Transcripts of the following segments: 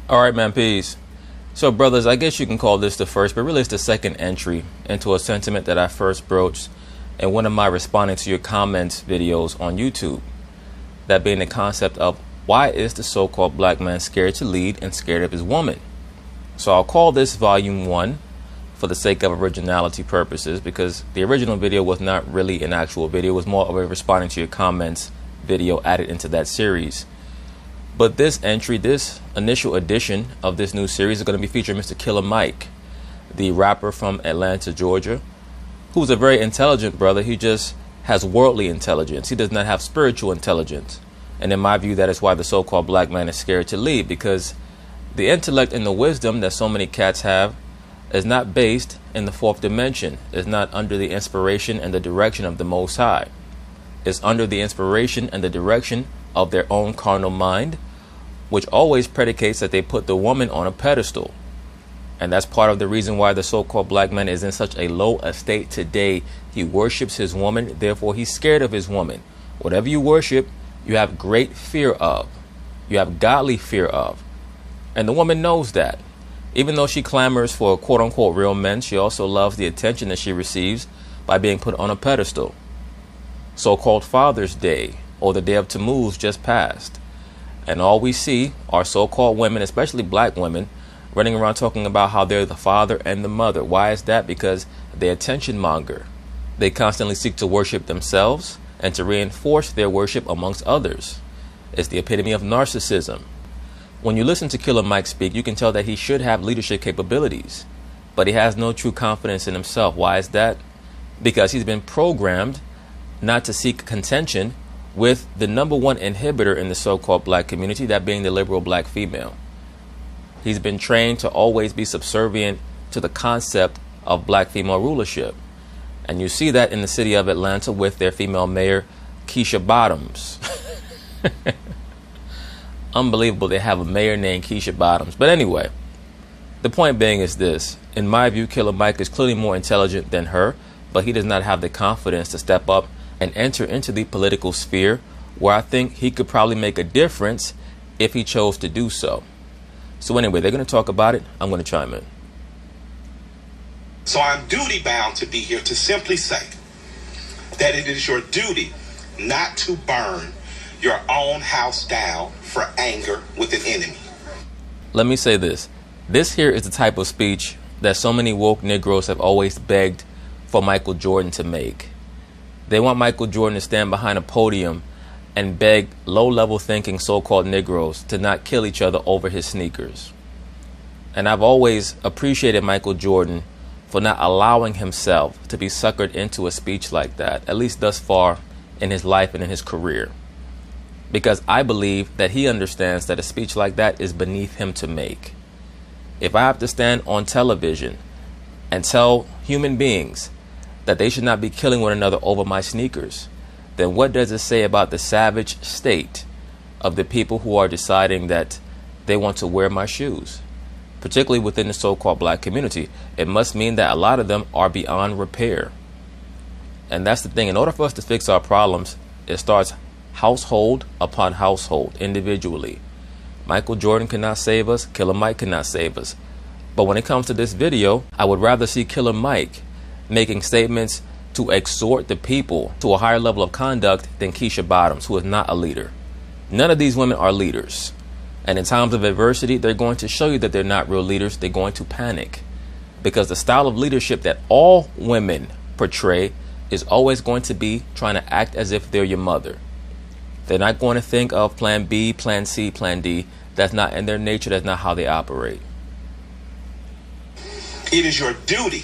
All right, man, peace. So, brothers, I guess you can call this the first, but really it's the second entry into a sentiment that I first broached in one of my responding to your comments videos on YouTube. That being the concept of why is the so-called black man scared to lead and scared of his woman? So I'll call this volume 1 for the sake of originality purposes, because the original video was not really an actual video. It was more of a responding to your comments video added into that series. But this entry, this initial edition of this new series is going to be featuring Mr. Killer Mike, the rapper from Atlanta, Georgia, who's a very intelligent brother. He just has worldly intelligence. He does not have spiritual intelligence. And in my view, that is why the so-called black man is scared to lead, because the intellect and the wisdom that so many cats have is not based in the fourth dimension. It's not under the inspiration and the direction of the Most High. It's under the inspiration and the direction of their own carnal mind, which always predicates that they put the woman on a pedestal. And that's part of the reason why the so-called black man is in such a low estate today. He worships his woman, therefore he's scared of his woman. Whatever you worship, you have great fear of. You have godly fear of. And the woman knows that. Even though she clamors for quote-unquote real men, she also loves the attention that she receives by being put on a pedestal. So-called Father's Day, or the Day of Tammuz, just passed. And all we see are so-called women, especially black women, running around talking about how they're the father and the mother. Why is that? Because they attention monger. They constantly seek to worship themselves and to reinforce their worship amongst others. It's the epitome of narcissism. When you listen to Killer Mike speak, you can tell that he should have leadership capabilities, but he has no true confidence in himself. Why is that? Because he's been programmed not to seek contention with the number one inhibitor in the so-called black community, that being the liberal black female. He's been trained to always be subservient to the concept of black female rulership. And you see that in the city of Atlanta with their female mayor, Keisha Bottoms. Unbelievable they have a mayor named Keisha Bottoms. But anyway, the point being is this. In my view, Killer Mike is clearly more intelligent than her, but he does not have the confidence to step up and enter into the political sphere, where I think he could probably make a difference if he chose to do so. So anyway, they're going to talk about it. I'm going to chime in. So I'm duty bound to be here to simply say that it is your duty not to burn your own house down for anger with an enemy. Let me say this. This here is the type of speech that so many woke Negroes have always begged for Michael Jordan to make. They want Michael Jordan to stand behind a podium and beg low-level thinking so-called Negroes to not kill each other over his sneakers. And I've always appreciated Michael Jordan for not allowing himself to be suckered into a speech like that, at least thus far in his life and in his career. Because I believe that he understands that a speech like that is beneath him to make. If I have to stand on television and tell human beings that they should not be killing one another over my sneakers, then what does it say about the savage state of the people who are deciding that they want to wear my shoes, particularly within the so-called black community? It must mean that a lot of them are beyond repair. And that's the thing. In order for us to fix our problems, it starts household upon household, individually. Michael Jordan cannot save us. Killer Mike cannot save us. But when it comes to this video, I would rather see Killer Mike making statements to exhort the people to a higher level of conduct than Keisha Bottoms, who is not a leader. None of these women are leaders. And in times of adversity, they're going to show you that they're not real leaders. They're going to panic. Because the style of leadership that all women portray is always going to be trying to act as if they're your mother. They're not going to think of plan B, plan C, plan D. That's not in their nature. That's not how they operate. It is your duty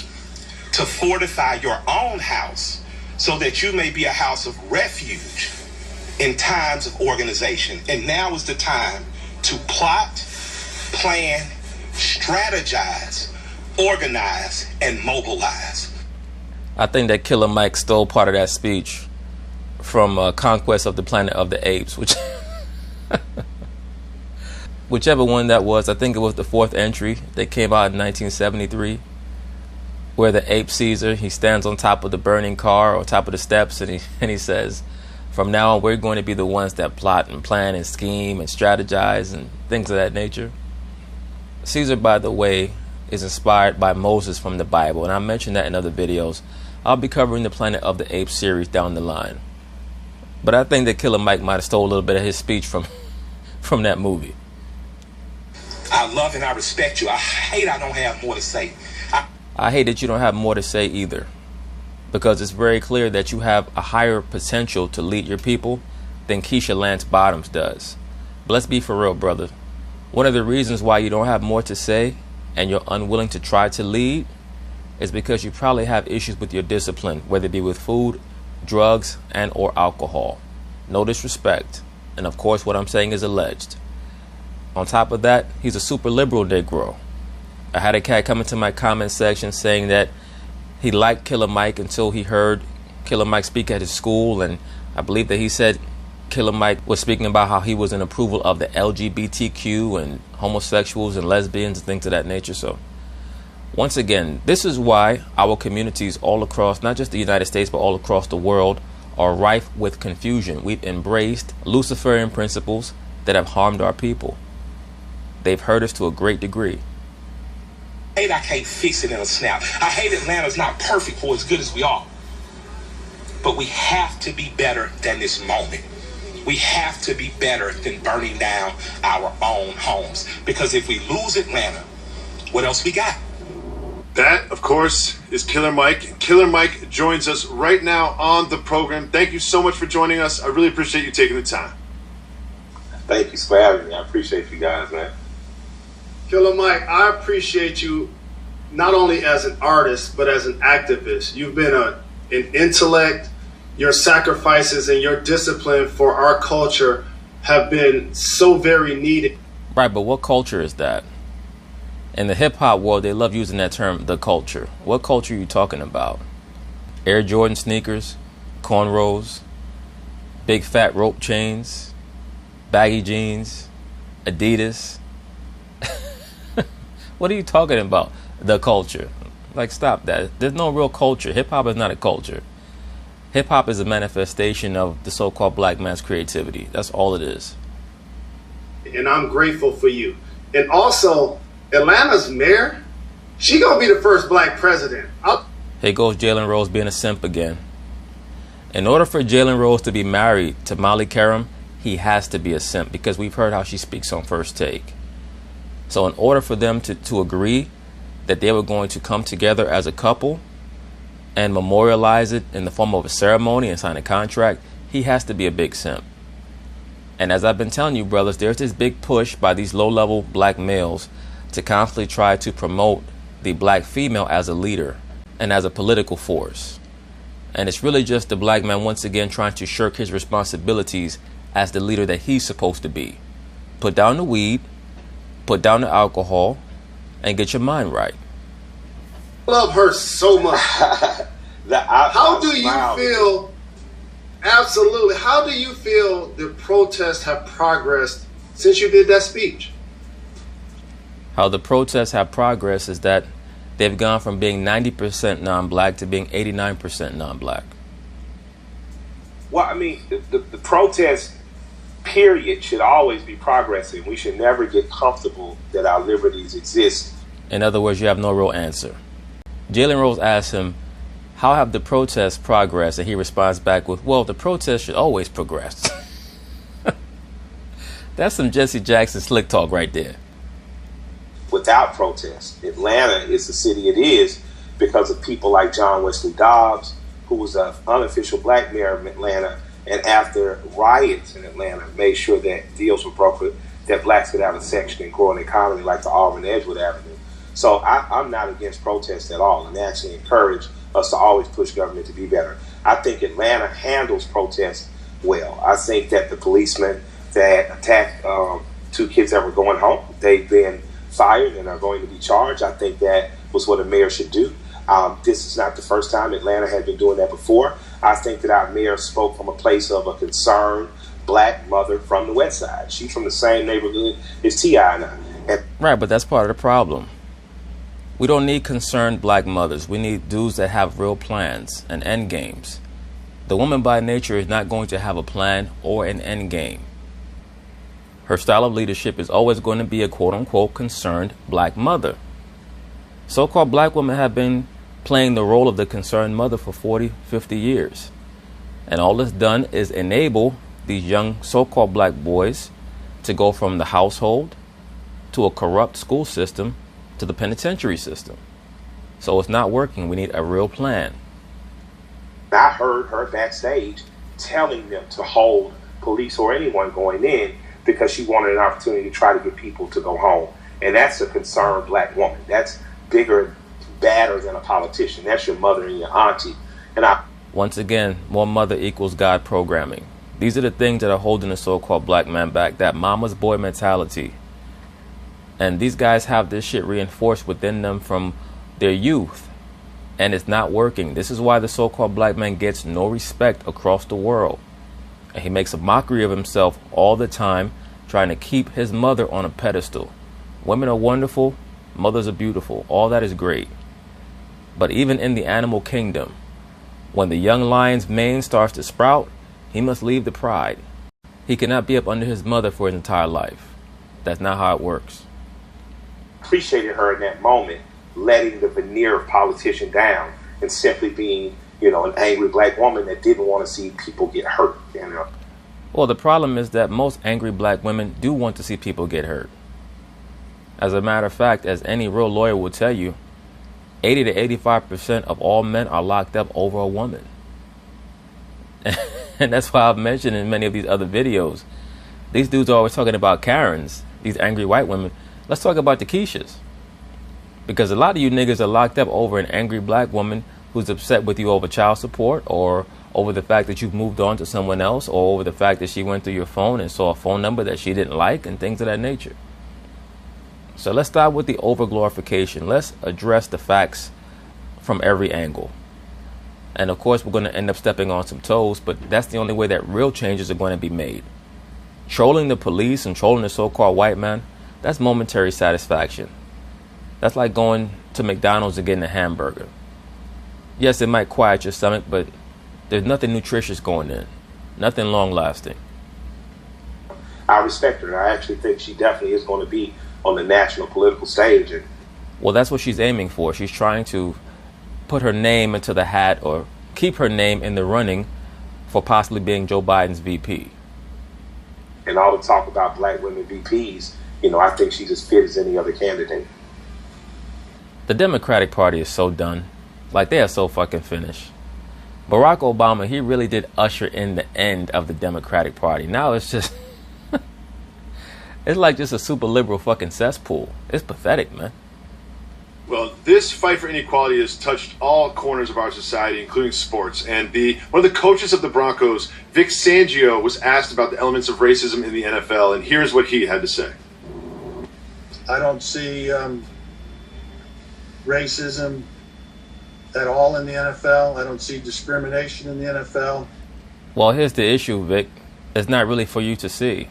to fortify your own house so that you may be a house of refuge in times of organization. And now is the time to plot, plan, strategize, organize, and mobilize. I think that Killer Mike stole part of that speech from Conquest of the Planet of the Apes, whichever one that was. I think it was the fourth entry that came out in 1973, where the ape Caesar, he stands on top of the burning car or top of the steps, and he says, from now on, we're going to be the ones that plot and plan and scheme and strategize and things of that nature. Caesar, by the way, is inspired by Moses from the Bible, and I mentioned that in other videos. I'll be covering the Planet of the Apes series down the line. But I think that Killer Mike might have stole a little bit of his speech from that movie. I love and I respect you. I hate I don't have more to say. I hate that you don't have more to say either, because it's very clear that you have a higher potential to lead your people than Keisha Lance Bottoms does. But let's be for real, brother. One of the reasons why you don't have more to say and you're unwilling to try to lead is because you probably have issues with your discipline, whether it be with food, drugs, and or alcohol. No disrespect. And of course, what I'm saying is alleged. On top of that, he's a super liberal Negro. I had a cat come into my comment section saying that he liked Killer Mike until he heard Killer Mike speak at his school, and I believe that he said Killer Mike was speaking about how he was in approval of the LGBTQ and homosexuals and lesbians and things of that nature. So once again, this is why our communities all across, not just the United States, but all across the world, are rife with confusion. We've embraced Luciferian principles that have harmed our people. They've hurt us to a great degree. I can't fix it in a snap. I hate Atlanta's not perfect for as good as we are. But we have to be better than this moment. We have to be better than burning down our own homes. Because if we lose Atlanta, what else we got? That, of course, is Killer Mike. Killer Mike joins us right now on the program. Thank you so much for joining us. I really appreciate you taking the time. Thank you for having me. I appreciate you guys, man. Killer Mike, I appreciate you not only as an artist, but as an activist. You've been an intellect. Your sacrifices and your discipline for our culture have been so very needed. Right, but what culture is that? In the hip-hop world, they love using that term, the culture. What culture are you talking about? Air Jordan sneakers, cornrows, big fat rope chains, baggy jeans, Adidas. What are you talking about? The culture. Like, stop that. There's no real culture. Hip-hop is not a culture. Hip-hop is a manifestation of the so-called black man's creativity. That's all it is. And I'm grateful for you. And also, Atlanta's mayor, she gonna be the first black president. Here goes Jalen Rose being a simp again. In order for Jalen Rose to be married to Molly Karam, he has to be a simp, because we've heard how she speaks on First Take. So in order for them to agree that they were going to come together as a couple and memorialize it in the form of a ceremony and sign a contract, he has to be a big simp. And as I've been telling you, brothers, there's this big push by these low-level black males to constantly try to promote the black female as a leader and as a political force. And it's really just the black man once again trying to shirk his responsibilities as the leader that he's supposed to be. Put down the weed, put down the alcohol, and get your mind right. I love her so much. How do you feel? Absolutely. How do you feel the protests have progressed since you did that speech? How the protests have progressed is that they've gone from being 90% non-black to being 89% non-black. Well, I mean, the protest period should always be progressing. We should never get comfortable that our liberties exist. In other words, you have no real answer. Jalen Rose asks him, how have the protests progressed? And he responds back with, well, the protests should always progress. That's some Jesse Jackson slick talk right there. Without protest, Atlanta is the city it is because of people like John Wesley Dobbs, who was an unofficial black mayor of Atlanta, and after riots in Atlanta, made sure that deals were brokered, that blacks could have a section and grow an economy like the Auburn Edgewood Avenue. So I'm not against protests at all, and actually encourage us to always push government to be better. I think Atlanta handles protests well. I think that the policemen that attacked two kids that were going home, they've been fired and are going to be charged. I think that was what a mayor should do. This is not the first time. Atlanta had been doing that before. I think that our mayor spoke from a place of a concerned black mother from the West Side. She's from the same neighborhood as T.I. and I. Right, but that's part of the problem. We don't need concerned black mothers. We need dudes that have real plans and end games. The woman by nature is not going to have a plan or an end game. Her style of leadership is always going to be a quote-unquote concerned black mother. So-called black women have been playing the role of the concerned mother for 40, 50 years. And all it's done is enable these young so-called black boys to go from the household to a corrupt school system to the penitentiary system. So it's not working. We need a real plan. I heard her backstage telling them to hold police or anyone going in because she wanted an opportunity to try to get people to go home. And that's a concerned black woman. That's bigger, badder than a politician. That's your mother and your auntie. Once again, more mother equals God programming. These are the things that are holding the so-called black man back, that mama's boy mentality. And these guys have this shit reinforced within them from their youth. And it's not working. This is why the so-called black man gets no respect across the world. And he makes a mockery of himself all the time, trying to keep his mother on a pedestal. Women are wonderful. Mothers are beautiful. All that is great. But even in the animal kingdom, when the young lion's mane starts to sprout, he must leave the pride. He cannot be up under his mother for his entire life. That's not how it works. Appreciated her in that moment, letting the veneer of politician down and simply being, an angry black woman that didn't want to see people get hurt. Well, the problem is that most angry black women do want to see people get hurt. As a matter of fact, as any real lawyer will tell you, 80 to 85% of all men are locked up over a woman. And that's why I've mentioned in many of these other videos, these dudes are always talking about Karens, these angry white women. Let's talk about the Keishas. Because a lot of you niggas are locked up over an angry black woman who's upset with you over child support, or over the fact that you've moved on to someone else, or over the fact that she went through your phone and saw a phone number that she didn't like, and things of that nature. So let's start with the overglorification. Let's address the facts from every angle. And of course, we're going to end up stepping on some toes, but that's the only way that real changes are going to be made. Trolling the police and trolling the so-called white man, that's momentary satisfaction. That's like going to McDonald's and getting a hamburger. Yes, it might quiet your stomach, but there's nothing nutritious going in. Nothing long-lasting. I respect her. I actually think she definitely is going to be on the national political stage. Well, that's what she's aiming for. She's trying to put her name into the hat, or keep her name in the running for possibly being Joe Biden's VP. And all the talk about black women VPs, I think she's as fit as any other candidate. The Democratic Party is so done. Like, they are so fucking finished. Barack Obama, he really did usher in the end of the Democratic Party. Now it's just... it's like just a super liberal fucking cesspool. It's pathetic, man. Well, this fight for inequality has touched all corners of our society, including sports. And one of the coaches of the Broncos, Vic Fangio, was asked about the elements of racism in the NFL, and here's what he had to say. I don't see racism at all in the NFL. I don't see discrimination in the NFL. Well, here's the issue, Vic. It's not really for you to see.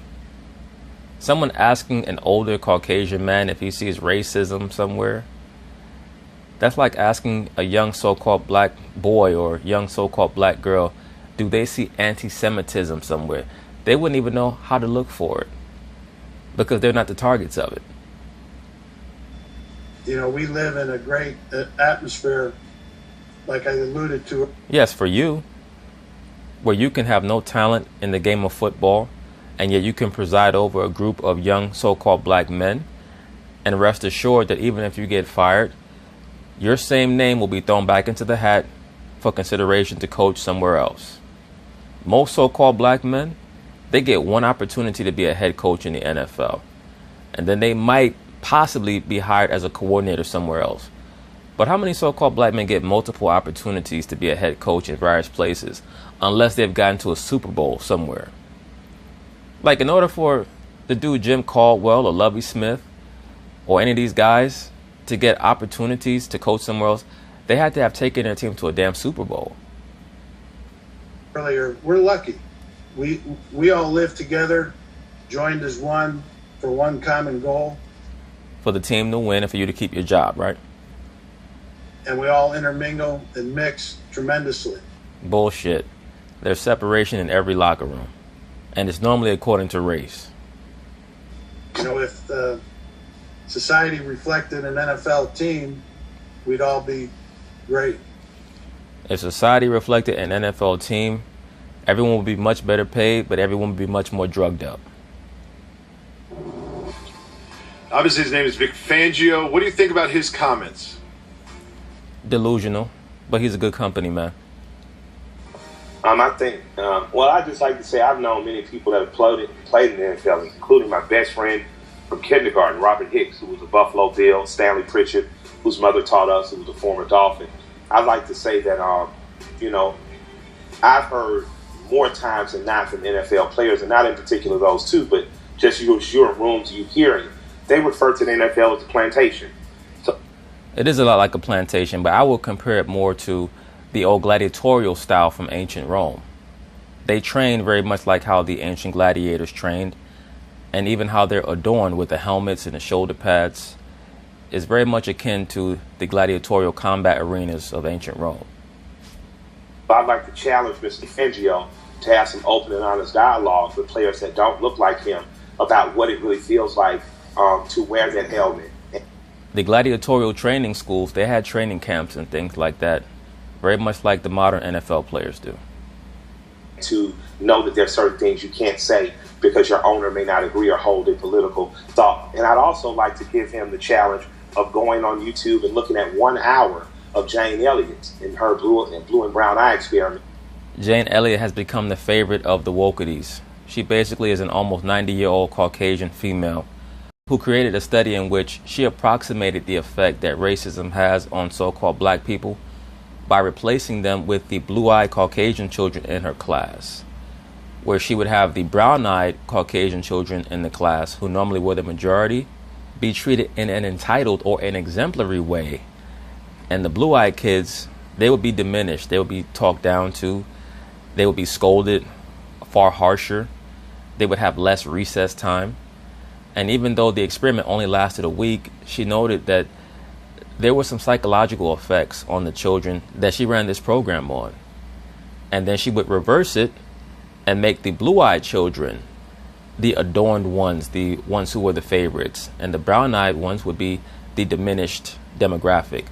Someone asking an older Caucasian man if he sees racism somewhere, that's like asking a young so-called black boy or young so-called black girl, do they see anti-Semitism somewhere? They wouldn't even know how to look for it because they're not the targets of it. We live in a great atmosphere, like I alluded to. Yes, for you, where you can have no talent in the game of football, and yet you can preside over a group of young so-called black men, and rest assured that even if you get fired, your same name will be thrown back into the hat for consideration to coach somewhere else. Most so-called black men, they get one opportunity to be a head coach in the NFL, and then they might possibly be hired as a coordinator somewhere else. But how many so-called black men get multiple opportunities to be a head coach in various places unless they've gotten to a Super Bowl somewhere? Like, in order for the dude Jim Caldwell or Lovie Smith or any of these guys to get opportunities to coach somewhere else, they had to have taken their team to a damn Super Bowl. Earlier, we're lucky. We all live together, joined as one for one common goal. For the team to win and for you to keep your job, right? And we all intermingle and mix tremendously. Bullshit. There's separation in every locker room. And it's normally according to race. You know, if society reflected an NFL team, we'd all be great. If society reflected an NFL team, everyone would be much better paid, but everyone would be much more drugged up. Obviously, his name is Vic Fangio. What do you think about his comments? Delusional, but he's a good company, man. I think, well, I just like to say I've known many people that have played in the NFL, including my best friend from kindergarten, Robert Hicks, who was a Buffalo Bill, Stanley Pritchard, whose mother taught us, who was a former Dolphin. I'd like to say that, you know, I've heard more times than not from NFL players, and not in particular those two, but just you're in rooms, you hearing, they refer to the NFL as a plantation. So, it is a lot like a plantation, but I will compare it more to the old gladiatorial style from ancient Rome. They train very much like how the ancient gladiators trained, and even how they're adorned with the helmets and the shoulder pads is very much akin to the gladiatorial combat arenas of ancient Rome. I'd like to challenge Mr. Fangio to have some open and honest dialogue with players that don't look like him about what it really feels like to wear that helmet. The gladiatorial training schools, they had training camps and things like that, very much like the modern NFL players do. To know that there's certain things you can't say because your owner may not agree or hold a political thought. And I'd also like to give him the challenge of going on YouTube and looking at 1 hour of Jane Elliott and her blue and brown eye experiment. Jane Elliott has become the favorite of the wokeities. She basically is an almost 90-year-old Caucasian female who created a study in which she approximated the effect that racism has on so-called black people by replacing them with the blue-eyed Caucasian children in her class, where she would have the brown-eyed Caucasian children in the class, who normally were the majority, be treated in an entitled or an exemplary way. And the blue-eyed kids, they would be diminished. They would be talked down to. They would be scolded far harsher. They would have less recess time. And even though the experiment only lasted a week, she noted that there were some psychological effects on the children that she ran this program on. And then she would reverse it and make the blue-eyed children the adorned ones, the ones who were the favorites. And the brown-eyed ones would be the diminished demographic.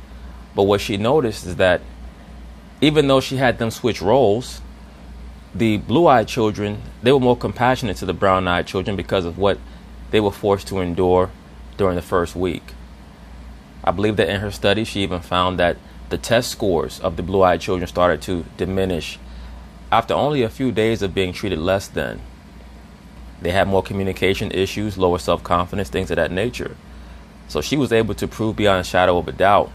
But what she noticed is that even though she had them switch roles, the blue-eyed children, they were more compassionate to the brown-eyed children because of what they were forced to endure during the first week. I believe that in her study, she even found that the test scores of the blue-eyed children started to diminish after only a few days of being treated less than. They had more communication issues, lower self-confidence, things of that nature. So she was able to prove beyond a shadow of a doubt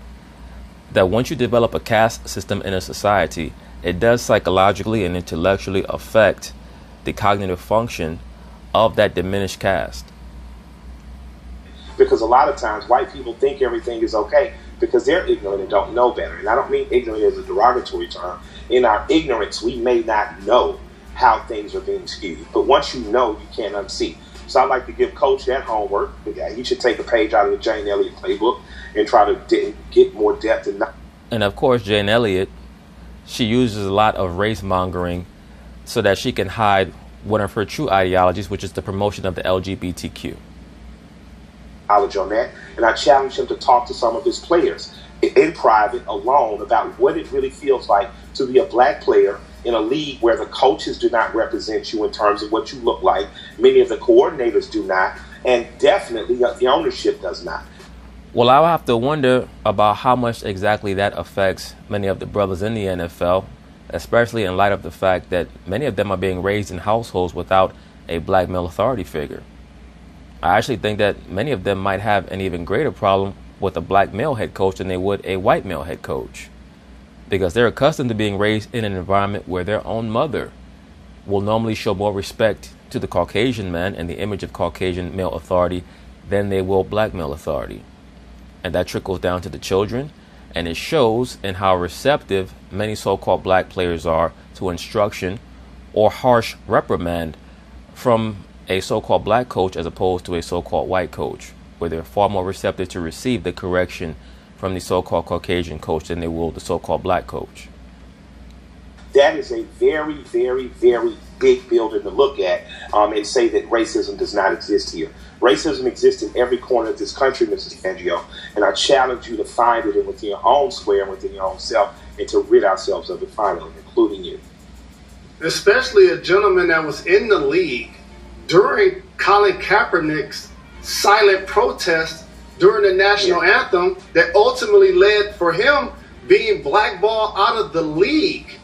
that once you develop a caste system in a society, it does psychologically and intellectually affect the cognitive function of that diminished caste. Because a lot of times white people think everything is okay because they're ignorant and don't know better. And I don't mean ignorant as a derogatory term. In our ignorance, we may not know how things are being skewed. But once you know, you can't unsee. So I'd like to give Coach that homework. He should take a page out of the Jane Elliott playbook and try to get more depth. And of course, Jane Elliott, she uses a lot of race mongering so that she can hide one of her true ideologies, which is the promotion of the LGBTQ. Knowledge on that, and I challenge him to talk to some of his players in private, alone, about what it really feels like to be a black player in a league where the coaches do not represent you in terms of what you look like. Many of the coordinators do not, and definitely the ownership does not. Well, I'll have to wonder about how much exactly that affects many of the brothers in the NFL, especially in light of the fact that many of them are being raised in households without a black male authority figure. I actually think that many of them might have an even greater problem with a black male head coach than they would a white male head coach, because they're accustomed to being raised in an environment where their own mother will normally show more respect to the Caucasian man and the image of Caucasian male authority than they will black male authority. And that trickles down to the children, and it shows in how receptive many so-called black players are to instruction or harsh reprimand from a so-called black coach as opposed to a so-called white coach, where they're far more receptive to receive the correction from the so-called Caucasian coach than they will the so-called black coach. that is a very, very, very big building to look at and say that racism does not exist here. Racism exists in every corner of this country, Mrs. Fangio, and I challenge you to find it within your own square and within your own self and to rid ourselves of it finally, including you. Especially a gentleman that was in the league during Colin Kaepernick's silent protest during the national anthem that ultimately led for him being blackballed out of the league.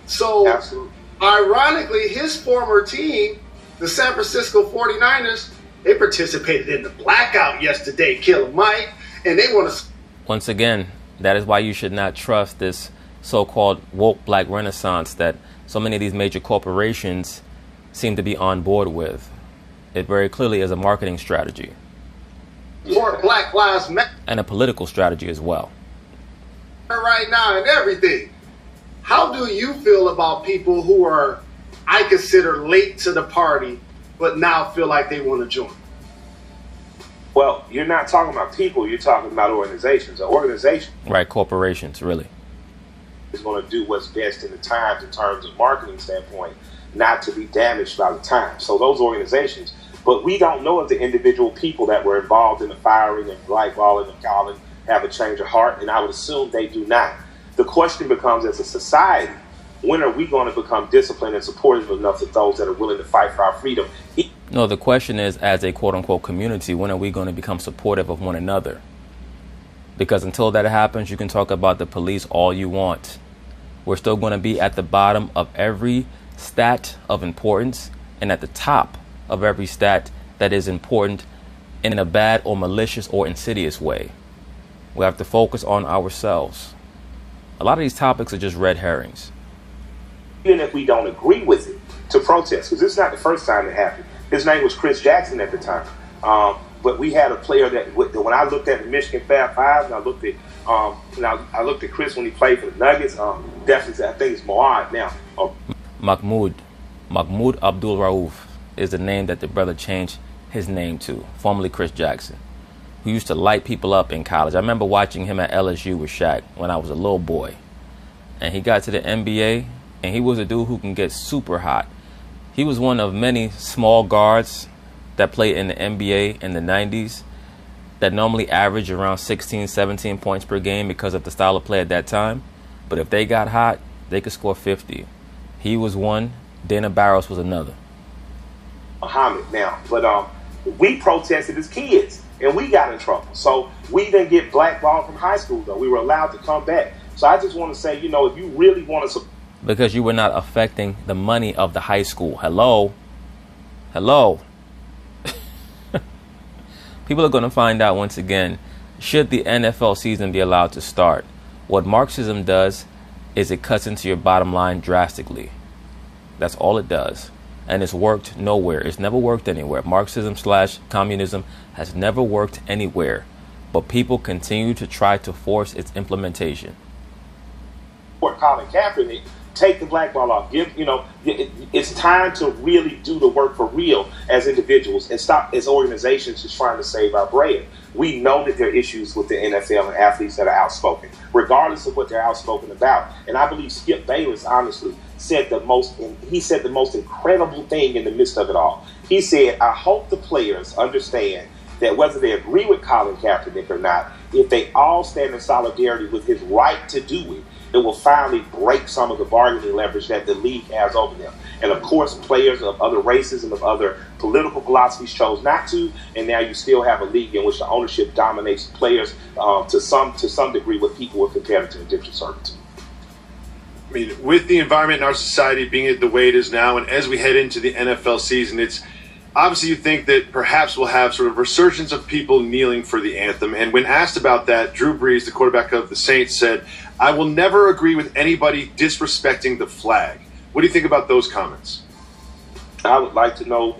So, Absolutely. Ironically, his former team, the San Francisco 49ers, they participated in the blackout yesterday, Killer Mike, and they want to... Once again, that is why you should not trust this so-called woke black renaissance that so many of these major corporations seem to be on board with. It very clearly is a marketing strategy. For Black Lives Matter. And a political strategy as well. Right now and everything. How do you feel about people who are, I consider, late to the party, but now feel like they want to join? Well, you're not talking about people, you're talking about organizations. An organization, right, corporations, really, is going to do what's best in the times in terms of marketing standpoint, not to be damaged by the times. So those organizations, but we don't know if the individual people that were involved in the firing and blackballing and calling have a change of heart, and I would assume they do not. The question becomes, as a society, when are we going to become disciplined and supportive enough of those that are willing to fight for our freedom? No, the question is, as a quote-unquote community, when are we going to become supportive of one another? Because until that happens, you can talk about the police all you want. We're still going to be at the bottom of every stat of importance and at the top of every stat that is important in a bad or malicious or insidious way. We have to focus on ourselves. A lot of these topics are just red herrings. Even if we don't agree with it, to protest, because this is not the first time it happened. His name was Chris Jackson at the time. But we had a player that, when I looked at the Michigan Fab Five, and I looked at Chris when he played for the Nuggets. Definitely, I think it's Moad now. Mahmoud Abdul Rauf is the name that the brother changed his name to, formerly Chris Jackson, who used to light people up in college. I remember watching him at LSU with Shaq when I was a little boy. And he got to the NBA, and he was a dude who can get super hot. He was one of many small guards that played in the NBA in the 90s that normally average around 16, 17 points per game because of the style of play at that time. But if they got hot, they could score 50. He was one. Dana Barros was another. Muhammad now. But we protested as kids, and we got in trouble. So we didn't get blackballed from high school, though. We were allowed to come back. So I just want to say, if you really want to... Because you were not affecting the money of the high school. Hello? People are going to find out once again, should the NFL season be allowed to start? What Marxism does is it cuts into your bottom line drastically. That's all it does. And it's worked nowhere. It's never worked anywhere. Marxism/communism has never worked anywhere. But people continue to try to force its implementation. Colin Kaepernick, take the black ball off. It's time to really do the work for real as individuals and stop as organizations just trying to save our bread. We know that there are issues with the NFL and athletes that are outspoken, regardless of what they're outspoken about. And I believe Skip Bayless, honestly, said the most incredible thing in the midst of it all. He said, I hope the players understand that whether they agree with Colin Kaepernick or not, if they all stand in solidarity with his right to do it, it will finally break some of the bargaining leverage that the league has over them. And of course, players of other races and of other political philosophies chose not to, and now you still have a league in which the ownership dominates players to some degree with people who are compared to indentured servitude. I mean, with the environment in our society being the way it is now, and as we head into the NFL season, it's obviously you think that perhaps we'll have sort of resurgence of people kneeling for the anthem. And when asked about that, Drew Brees, the quarterback of the Saints, said, I will never agree with anybody disrespecting the flag. What do you think about those comments? I would like to know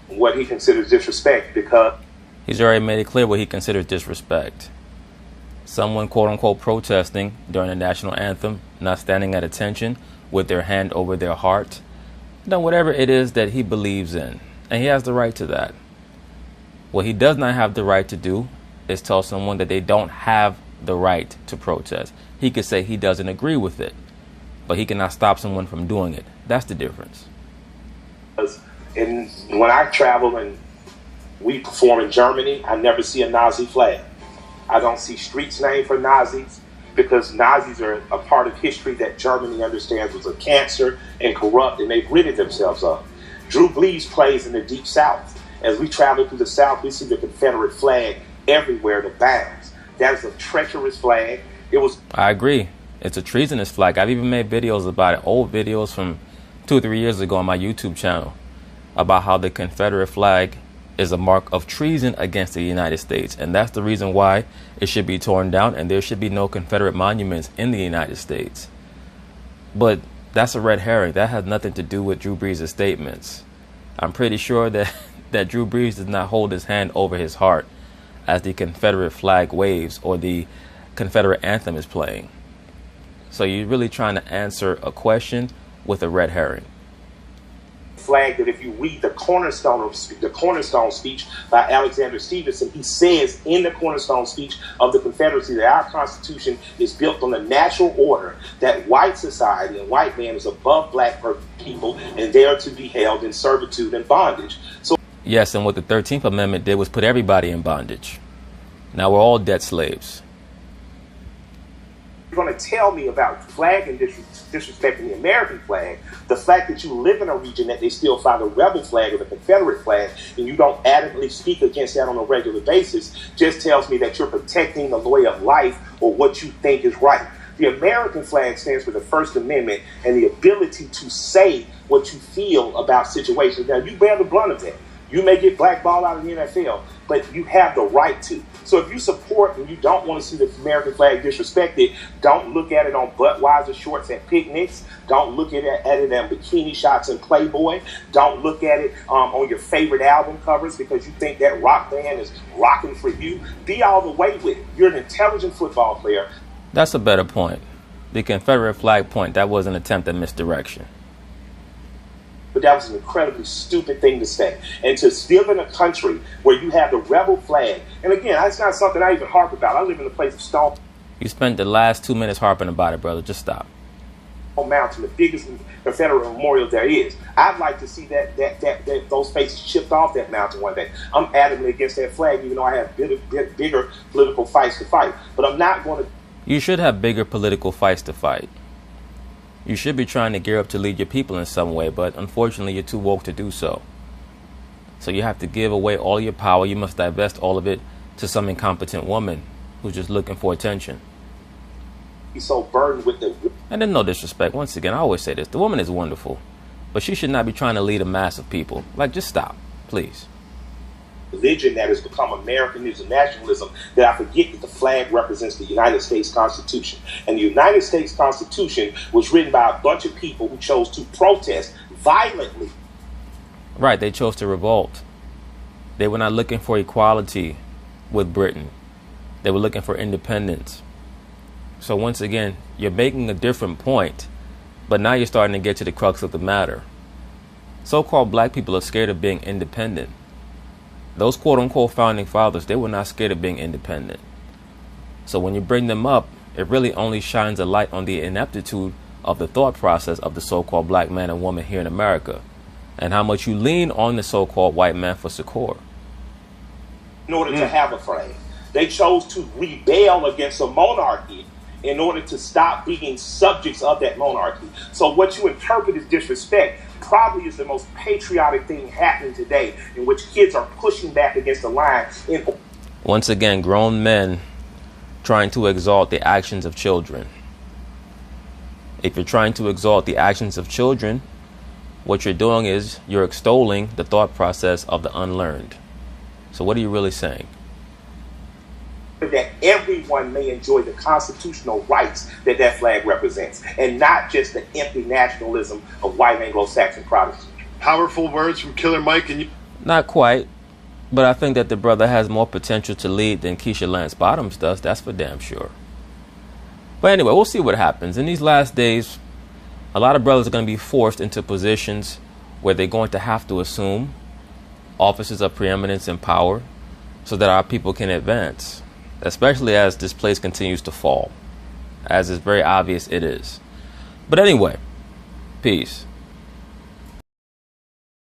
what he considers disrespect, because he's already made it clear what he considers disrespect. Someone, quote unquote, protesting during the national anthem, not standing at attention with their hand over their heart, done whatever it is that he believes in. And he has the right to that. What he does not have the right to do is tell someone that they don't have the right to protest. He could say he doesn't agree with it. but he cannot stop someone from doing it. That's the difference. And when I travel and we perform in Germany, I never see a Nazi flag. I don't see streets named for Nazis, because Nazis are a part of history that Germany understands was a cancer and corrupt, and they've ridded themselves of. Drew Brees plays in the Deep South. As we travel through the South, we see the Confederate flag everywhere that bounds. That is a treacherous flag. I agree. It's a treasonous flag. I've even made videos about it, old videos from 2 or 3 years ago on my YouTube channel, about how the Confederate flag is a mark of treason against the United States. And that's the reason why it should be torn down, and there should be no Confederate monuments in the United States. But that's a red herring. That has nothing to do with Drew Brees' statements. I'm pretty sure that Drew Brees does not hold his hand over his heart as the Confederate flag waves or the Confederate anthem is playing. So you're really trying to answer a question with a red herring. Flag that if you read the cornerstone speech by Alexander Stevenson, he says in the cornerstone speech of the Confederacy that our Constitution is built on the natural order, that white society and white man is above black people and they are to be held in servitude and bondage. So yes, and what the 13th Amendment did was put everybody in bondage. Now we're all debt slaves. You're going to tell me about flag and disrespecting the American flag, the fact that you live in a region that they still find a rebel flag or the Confederate flag, and you don't adamantly speak against that on a regular basis, just tells me that you're protecting the way of life or what you think is right. The American flag stands for the First Amendment and the ability to say what you feel about situations. Now, you bear the brunt of that. You may get blackballed out of the NFL, but you have the right to. So if you support and you don't want to see the American flag disrespected, don't look at it on Budweiser shorts at picnics. Don't look at it on bikini shots in Playboy. Don't look at it on your favorite album covers because you think that rock band is rocking for you. Be all the way with it. You're an intelligent football player. That's a better point. The Confederate flag point, that was an attempt at misdirection. But that was an incredibly stupid thing to say. And to live in a country where you have the rebel flag, and again, that's not something I even harp about. I live in the place of Stone You spent the last 2 minutes harping about it, brother. Just stop. Mountain, the biggest Confederate memorial there is. I'd like to see that those faces chipped off that mountain one day. I'm adamantly against that flag, even though I have bigger political fights to fight. But I'm not going to. You should have bigger political fights to fight. You should be trying to gear up to lead your people in some way, but unfortunately you're too woke to do so. So you have to give away all your power. You must divest all of it to some incompetent woman who's just looking for attention. He's so burdened with the. And then no disrespect. Once again, I always say this. The woman is wonderful, but she should not be trying to lead a mass of people. Like, just stop, please. Religion that has become Americanism, nationalism, that I forget that the flag represents the United States Constitution. And the United States Constitution was written by a bunch of people who chose to protest violently. Right, they chose to revolt. They were not looking for equality with Britain. They were looking for independence. So once again, you're making a different point, but now you're starting to get to the crux of the matter. So-called black people are scared of being independent. Those quote-unquote founding fathers, they were not scared of being independent. So when you bring them up, it really only shines a light on the ineptitude of the thought process of the so-called black man and woman here in America, and how much you lean on the so-called white man for succor. In order to have a flag, they chose to rebel against a monarchy in order to stop being subjects of that monarchy. So what you interpret as disrespect probably is the most patriotic thing happening today, in which kids are pushing back against the line. Once again, grown men trying to exalt the actions of children. If you're trying to exalt the actions of children, what you're doing is you're extolling the thought process of the unlearned. So what are you really saying? That everyone may enjoy the constitutional rights that that flag represents, and not just the empty nationalism of white Anglo-Saxon Protestants. Powerful words from Killer Mike. And you. Not quite, but I think that the brother has more potential to lead than Keisha Lance Bottoms does. That's for damn sure. But anyway, we'll see what happens. In these last days, a lot of brothers are going to be forced into positions where they're going to have to assume offices of preeminence and power so that our people can advance, especially as this place continues to fall, as is very obvious it is. But anyway, peace.